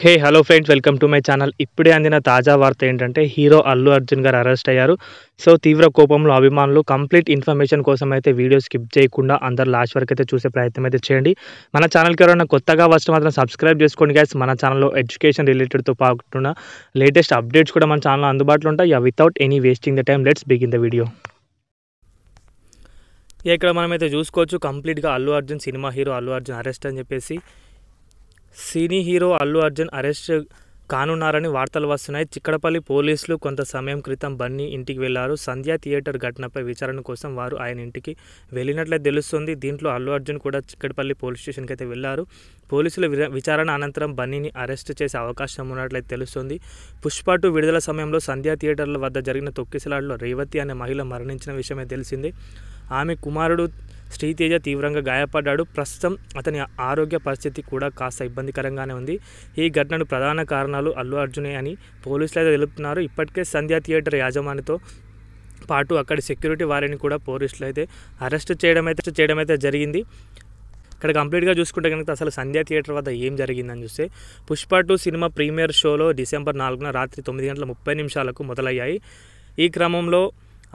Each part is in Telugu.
Hello friends, welcome to my channel. ఇప్పుడే అందిన తాజా వార్త ఏంటంటే హీరో అల్లు అర్జున్ గారు అరెస్ట్ అయ్యారు. సో తీవ్ర కోపంలో అభిమానులు కంప్లీట్ ఇన్ఫర్మేషన్ కోసం అయితే వీడియో స్కిప్ చేయకుండా అందరు లాస్ట్ వరకు అయితే చూసే ప్రయత్నం అయితే చేయండి. మన ఛానల్కి ఎవరైనా కొత్తగా వస్తే మాత్రం సబ్స్క్రైబ్ చేసుకోండి గైస్. మన ఛానల్లో ఎడ్యుకేషన్ రిలేటెడ్తో పాటున్న లేటెస్ట్ అప్డేట్స్ కూడా మన ఛానల్లో అందుబాటులో ఉంటాయి. Without any wasting the time let's begin the video. ఇక్కడ మనమైతే చూసుకోవచ్చు కంప్లీట్గా Allu Arjun cinema hero Allu Arjun arrest అని చెప్పేసి cine hero Allu Arjun arrest కానున్నారని వార్తలు వస్తున్నాయి. చిక్కడపల్లి పోలీసులు కొంత సమయం క్రితం బన్నీ ఇంటికి వెళ్లారు. సంధ్యా థియేటర్ ఘటనపై విచారణ కోసం వారు ఆయన ఇంటికి వెళ్ళినట్లే తెలుస్తుంది. దీంట్లో అల్లు అర్జున్ కూడా చిక్కడపల్లి పోలీస్ స్టేషన్కి అయితే వెళ్లారు. పోలీసుల విచారణ అనంతరం బన్నీని అరెస్ట్ చేసే అవకాశం ఉన్నట్లయితే తెలుస్తుంది. పుష్ప 2 విడుదల సమయంలో సంధ్యా థియేటర్ల వద్ద జరిగిన తొక్కిసలాటలో రేవతి అనే మహిళ మరణించిన విషయమే తెలిసింది. ఆమె కుమారుడు శ్రీతేజ తీవ్రంగా గాయపడ్డాడు. ప్రస్తుతం అతని ఆరోగ్య పరిస్థితి కూడా కాస్త ఇబ్బందికరంగానే ఉంది. ఈ ఘటనకు ప్రధాన కారణాలు అల్లు అర్జునే అని పోలీసులు అయితే తెలుపుతున్నారు. ఇప్పటికే సంధ్యా థియేటర్ యాజమానితో పాటు అక్కడి సెక్యూరిటీ వారిని కూడా పోలీసులు అయితే అరెస్ట్ చేయడం అయితే జరిగింది. ఇక్కడ కంప్లీట్గా చూసుకుంటే కనుక అసలు సంధ్యా థియేటర్ వద్ద ఏం జరిగిందని చూస్తే పుష్ప 2 సినిమా ప్రీమియర్ షోలో డిసెంబర్ 4న రాత్రి 9:30 మొదలయ్యాయి. ఈ క్రమంలో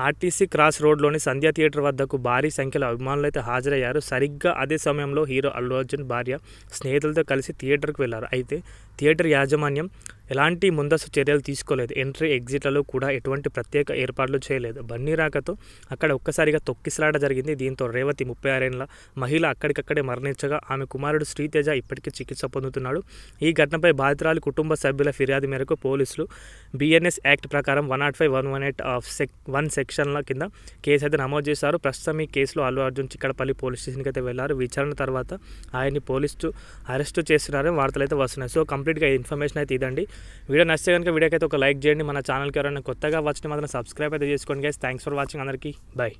ఆర్టీసీ క్రాస్ రోడ్లోని సంధ్యా థియేటర్ వద్దకు భారీ సంఖ్యలో అభిమానులు అయితే హాజరయ్యారు. సరిగ్గా అదే సమయంలో హీరో అల్లు అర్జున్ భార్య స్నేహితులతో కలిసి థియేటర్కు వెళ్లారు. అయితే థియేటర్ యాజమాన్యం ఎలాంటి ముందస్తు చర్యలు తీసుకోలేదు. ఎంట్రీ ఎగ్జిట్లలో కూడా ఎటువంటి ప్రత్యేక ఏర్పాట్లు చేయలేదు. బన్నీ రాకతో అక్కడ ఒక్కసారిగా తొక్కిసలాట జరిగింది. దీంతో రేవతి 36 ఏళ్ల మహిళ అక్కడికక్కడే మరణించగా ఆమె కుమారుడు శ్రీతేజ ఇప్పటికీ చికిత్స పొందుతున్నాడు. ఈ ఘటనపై బాధితురాలి కుటుంబ సభ్యుల ఫిర్యాదు మేరకు పోలీసులు BNS యాక్ట్ ప్రకారం 105, 118 1 సెక్షన్ల కింద కేసు అయితే నమోదు చేశారు. ప్రస్తుతం ఈ కేసులో అల్లు అర్జున్ చిక్కడపల్లి పోలీస్ స్టేషన్కి అయితే వెళ్లారు. విచారణ తర్వాత ఆయన్ని పోలీసులు అరెస్టు చేస్తున్నారని వార్తలు అయితే వస్తున్నాయి. సో కంప్లీట్గా ఇన్ఫర్మేషన్ అయితే ఇదండి. వీడియో నచ్చితే కనుక వీడియోకి అయితే ఒక లైక్ చేయండి. మన ఛానల్కి ఎవరైనా కొత్తగా వచ్చిన మాత్రం సబ్స్క్రైబ్ అయితే చేసుకోండి గైస్. థ్యాంక్స్ ఫర్ వాచింగ్ అందరికీ. బై.